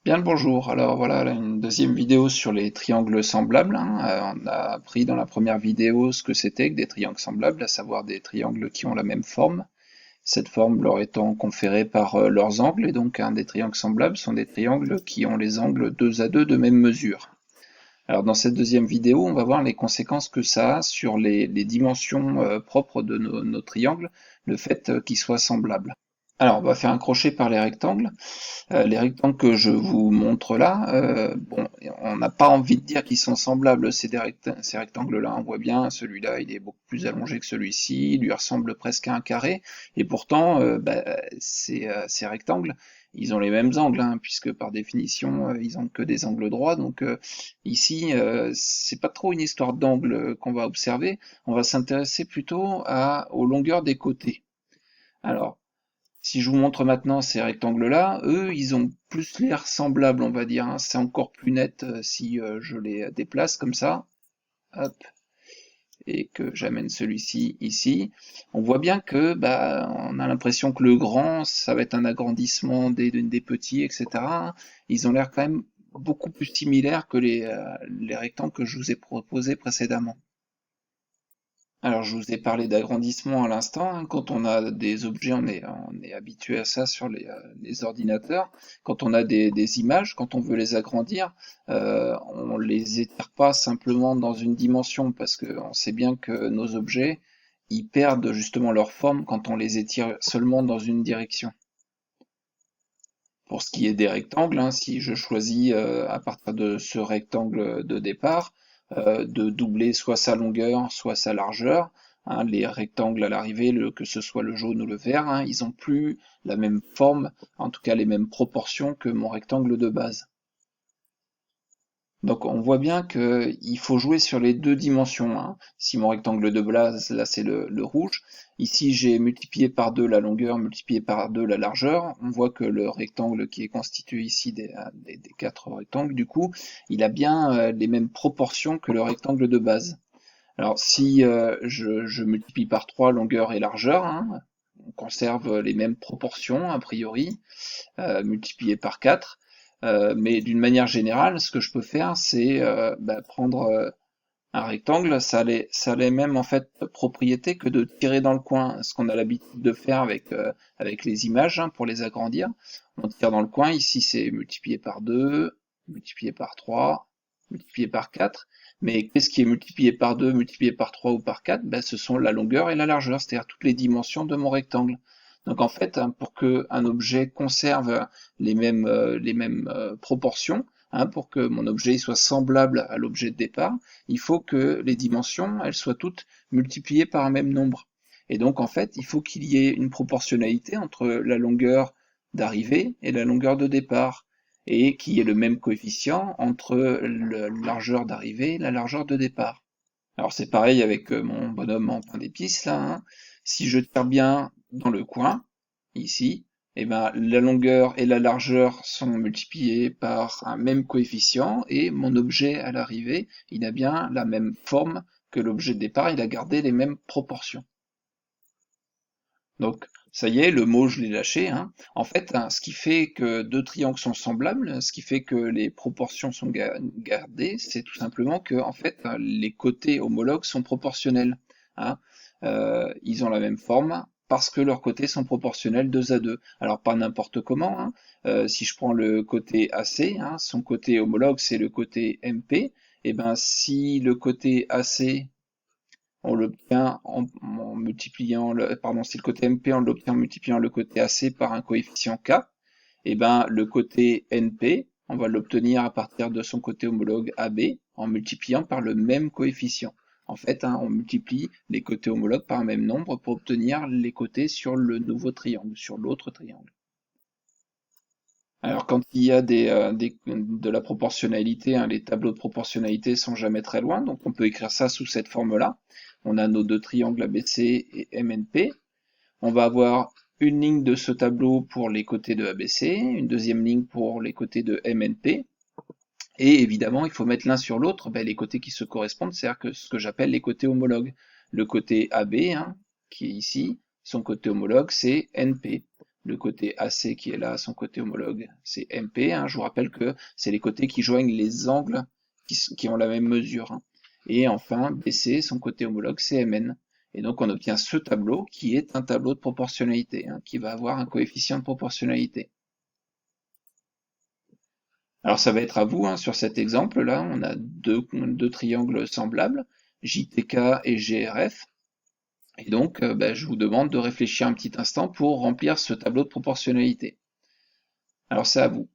Bien le bonjour, alors voilà là, une deuxième vidéo sur les triangles semblables, hein. On a appris dans la première vidéo ce que c'était que des triangles semblables, à savoir des triangles qui ont la même forme, cette forme leur étant conférée par leurs angles, et donc des triangles semblables sont des triangles qui ont les angles 2 à 2 de même mesure. Alors dans cette deuxième vidéo, on va voir les conséquences que ça a sur les dimensions propres de nos triangles, le fait qu'ils soient semblables. Alors on va faire un crochet par les rectangles. Les rectangles que je vous montre là, bon, on n'a pas envie de dire qu'ils sont semblables, ces rectangles-là. On voit bien, celui-là, il est beaucoup plus allongé que celui-ci, il lui ressemble presque à un carré, et pourtant, ces rectangles, ils ont les mêmes angles, hein, puisque par définition, ils ont que des angles droits. Donc ici, c'est pas trop une histoire d'angle qu'on va observer, on va s'intéresser plutôt aux longueurs des côtés. Alors, si je vous montre maintenant ces rectangles-là, eux, ils ont plus l'air semblables, on va dire, hein. C'est encore plus net si je les déplace comme ça, hop, et que j'amène celui-ci ici. On voit bien que on a l'impression que le grand, ça va être un agrandissement des petits, etc. Ils ont l'air quand même beaucoup plus similaires que les rectangles que je vous ai proposés précédemment. Alors, je vous ai parlé d'agrandissement à l'instant, hein. Quand on a des objets, on est habitué à ça sur les ordinateurs. Quand on a des images, quand on veut les agrandir, on les étire pas simplement dans une dimension, parce qu'on sait bien que nos objets, ils perdent justement leur forme quand on les étire seulement dans une direction. Pour ce qui est des rectangles, hein, si je choisis à partir de ce rectangle de départ de doubler soit sa longueur, soit sa largeur, hein, les rectangles à l'arrivée, que ce soit le jaune ou le vert, hein, ils n'ont plus la même forme, en tout cas les mêmes proportions que mon rectangle de base. Donc on voit bien qu'il faut jouer sur les deux dimensions, hein. Si mon rectangle de base, là c'est le rouge, ici j'ai multiplié par 2 la longueur, multiplié par 2 la largeur, on voit que le rectangle qui est constitué ici des quatre rectangles, du coup, il a bien les mêmes proportions que le rectangle de base. Alors si je multiplie par 3 longueur et largeur, hein, on conserve les mêmes proportions a priori, multiplié par 4. Mais d'une manière générale, ce que je peux faire, c'est prendre un rectangle, ça a les mêmes en fait propriétés que de tirer dans le coin, ce qu'on a l'habitude de faire avec les images, hein, pour les agrandir. On tire dans le coin, ici c'est multiplié par 2, multiplié par 3, multiplié par 4. Mais qu'est-ce qui est multiplié par 2, multiplié par 3 ou par 4? Ben, ce sont la longueur et la largeur, c'est-à-dire toutes les dimensions de mon rectangle. Donc en fait, hein, pour qu'un objet conserve les mêmes proportions, hein, pour que mon objet soit semblable à l'objet de départ, il faut que les dimensions, elles soient toutes multipliées par un même nombre. Et donc en fait, il faut qu'il y ait une proportionnalité entre la longueur d'arrivée et la longueur de départ, et qu'il y ait le même coefficient entre la largeur d'arrivée et la largeur de départ. Alors c'est pareil avec mon bonhomme en pain d'épices là, hein. Si je tire bien dans le coin, ici, eh ben, la longueur et la largeur sont multipliées par un même coefficient, et mon objet à l'arrivée, il a bien la même forme que l'objet de départ, il a gardé les mêmes proportions. Donc ça y est, le mot je l'ai lâché, hein. En fait, hein, ce qui fait que deux triangles sont semblables, ce qui fait que les proportions sont gardées, c'est tout simplement que en fait les côtés homologues sont proportionnels, hein. Ils ont la même forme parce que leurs côtés sont proportionnels 2 à 2. Alors pas n'importe comment, hein. Si je prends le côté AC, hein, son côté homologue c'est le côté MP, et ben si le côté AC on l'obtient en multipliant pardon, si le côté MP on l'obtient en multipliant le côté AC par un coefficient K, et ben le côté NP, on va l'obtenir à partir de son côté homologue AB en multipliant par le même coefficient. En fait, hein, on multiplie les côtés homologues par un même nombre pour obtenir les côtés sur le nouveau triangle, sur l'autre triangle. Alors quand il y a de la proportionnalité, hein, les tableaux de proportionnalité sont jamais très loin, donc on peut écrire ça sous cette forme-là. On a nos deux triangles ABC et MNP. On va avoir une ligne de ce tableau pour les côtés de ABC, une deuxième ligne pour les côtés de MNP. Et évidemment, il faut mettre l'un sur l'autre les côtés qui se correspondent, c'est-à-dire que ce que j'appelle les côtés homologues. Le côté AB, hein, qui est ici, son côté homologue, c'est NP. Le côté AC qui est là, son côté homologue, c'est MP. Hein. Je vous rappelle que c'est les côtés qui joignent les angles qui ont la même mesure. Hein. Et enfin, BC, son côté homologue, c'est MN. Et donc on obtient ce tableau qui est un tableau de proportionnalité, hein, qui va avoir un coefficient de proportionnalité. Alors ça va être à vous, hein, sur cet exemple-là, on a deux triangles semblables, JTK et GRF. Et donc, je vous demande de réfléchir un petit instant pour remplir ce tableau de proportionnalité. Alors c'est à vous.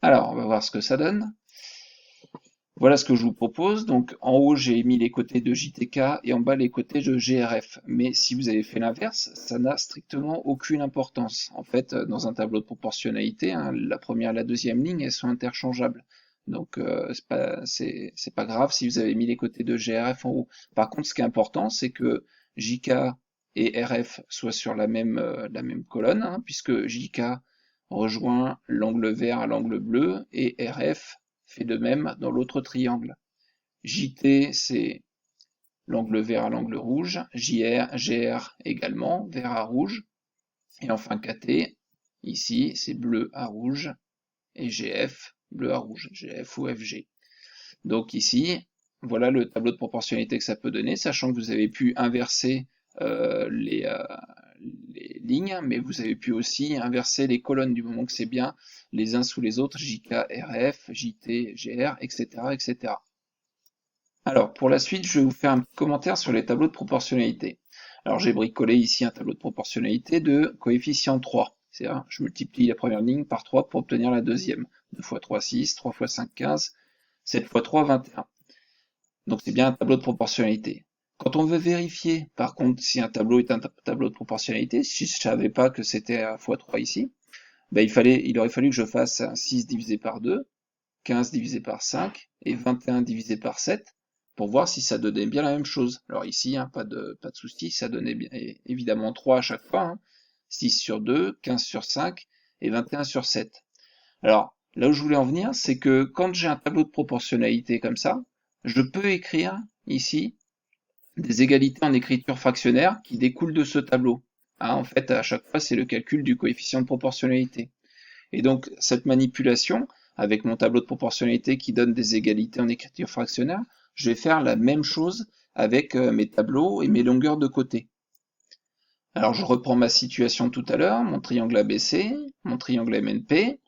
Alors, on va voir ce que ça donne. Voilà ce que je vous propose. Donc, en haut, j'ai mis les côtés de JTK et en bas, les côtés de GRF. Mais si vous avez fait l'inverse, ça n'a strictement aucune importance. En fait, dans un tableau de proportionnalité, hein, la première et la deuxième ligne, elles sont interchangeables. Donc, c'est pas grave si vous avez mis les côtés de GRF en haut. Par contre, ce qui est important, c'est que JK et RF soient sur la même colonne, hein, puisque JK rejoint l'angle vert à l'angle bleu et RF fait de même dans l'autre triangle. JT, c'est l'angle vert à l'angle rouge, JR, GR également, vert à rouge, et enfin KT, ici, c'est bleu à rouge, et GF, bleu à rouge, GF ou FG. Donc ici, voilà le tableau de proportionnalité que ça peut donner, sachant que vous avez pu inverser les lignes, mais vous avez pu aussi inverser les colonnes du moment que c'est bien les uns sous les autres, JK, RF, JT, GR, etc., etc. Alors, pour la suite, je vais vous faire un petit commentaire sur les tableaux de proportionnalité. Alors, j'ai bricolé ici un tableau de proportionnalité de coefficient 3. C'est-à-dire, je multiplie la première ligne par 3 pour obtenir la deuxième. 2 x 3, 6, 3 x 5, 15, 7 x 3, 21. Donc, c'est bien un tableau de proportionnalité. Quand on veut vérifier, par contre, si un tableau est un tableau de proportionnalité, si je ne savais pas que c'était x3 ici, il aurait fallu que je fasse 6 divisé par 2, 15 divisé par 5 et 21 divisé par 7 pour voir si ça donnait bien la même chose. Alors ici, hein, pas de souci, ça donnait bien évidemment 3 à chaque fois, hein, 6 sur 2, 15 sur 5 et 21 sur 7. Alors là où je voulais en venir, c'est que quand j'ai un tableau de proportionnalité comme ça, je peux écrire ici des égalités en écriture fractionnaire qui découlent de ce tableau. Hein, en fait, à chaque fois, c'est le calcul du coefficient de proportionnalité. Et donc, cette manipulation, avec mon tableau de proportionnalité qui donne des égalités en écriture fractionnaire, je vais faire la même chose avec mes tableaux et mes longueurs de côté. Alors, je reprends ma situation tout à l'heure, mon triangle ABC, mon triangle MNP,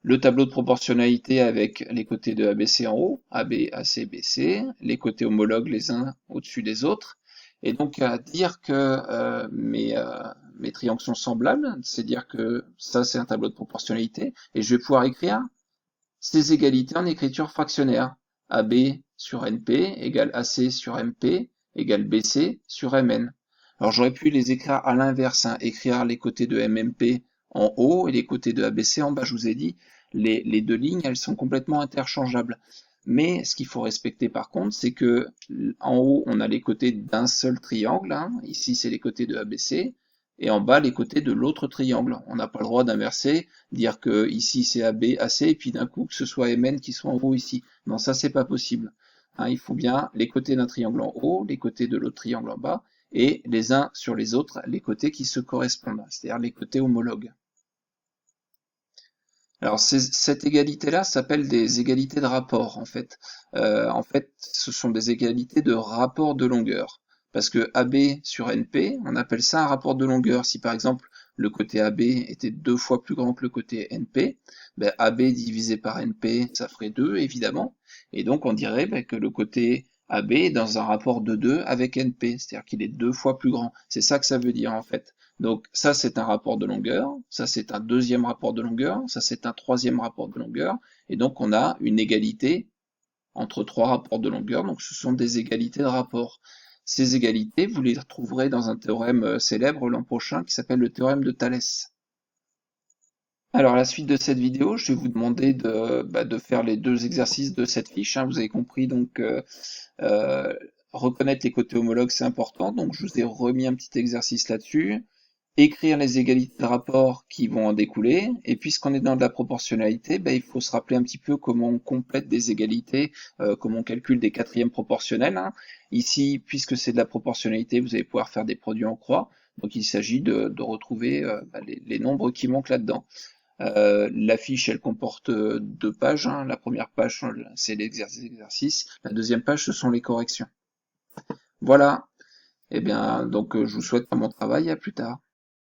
le tableau de proportionnalité avec les côtés de ABC en haut, AB, AC, BC, les côtés homologues les uns au-dessus des autres. Et donc à dire que mes triangles sont semblables, c'est dire que ça c'est un tableau de proportionnalité, et je vais pouvoir écrire ces égalités en écriture fractionnaire. AB sur NP égale AC sur MP égale BC sur MN. Alors j'aurais pu les écrire à l'inverse, hein, écrire les côtés de MMP en haut et les côtés de ABC en bas. Je vous ai dit, les deux lignes, elles sont complètement interchangeables. Mais ce qu'il faut respecter par contre, c'est que en haut, on a les côtés d'un seul triangle. Hein. Ici, c'est les côtés de ABC. Et en bas, les côtés de l'autre triangle. On n'a pas le droit d'inverser, dire que ici c'est AB, AC, et puis d'un coup que ce soit MN qui soit en haut ici. Non, ça c'est pas possible. Hein, il faut bien les côtés d'un triangle en haut, les côtés de l'autre triangle en bas, et les uns sur les autres, les côtés qui se correspondent, c'est-à-dire les côtés homologues. Alors cette égalité-là s'appelle des égalités de rapport, en fait. Ce sont des égalités de rapport de longueur. Parce que AB sur NP, on appelle ça un rapport de longueur. Si par exemple le côté AB était 2 fois plus grand que le côté NP, AB divisé par NP, ça ferait 2, évidemment. Et donc on dirait que le côté AB est dans un rapport de 2 avec NP, c'est-à-dire qu'il est 2 fois plus grand. C'est ça que ça veut dire en fait. Donc ça c'est un rapport de longueur, ça c'est un deuxième rapport de longueur, ça c'est un troisième rapport de longueur, et donc on a une égalité entre trois rapports de longueur, donc ce sont des égalités de rapport. Ces égalités, vous les retrouverez dans un théorème célèbre l'an prochain qui s'appelle le théorème de Thalès. Alors à la suite de cette vidéo, je vais vous demander de faire les deux exercices de cette fiche. Hein. Vous avez compris donc reconnaître les côtés homologues c'est important, donc je vous ai remis un petit exercice là-dessus. écrire les égalités de rapport qui vont en découler, et puisqu'on est dans de la proportionnalité, ben, il faut se rappeler un petit peu comment on complète des égalités, comment on calcule des quatrièmes proportionnels, hein. Ici, puisque c'est de la proportionnalité, vous allez pouvoir faire des produits en croix, donc il s'agit de retrouver les nombres qui manquent là-dedans. La fiche, elle comporte 2 pages, hein. La première page, c'est l'exercice, la deuxième page, ce sont les corrections. Voilà, et bien, donc je vous souhaite un bon travail, à plus tard.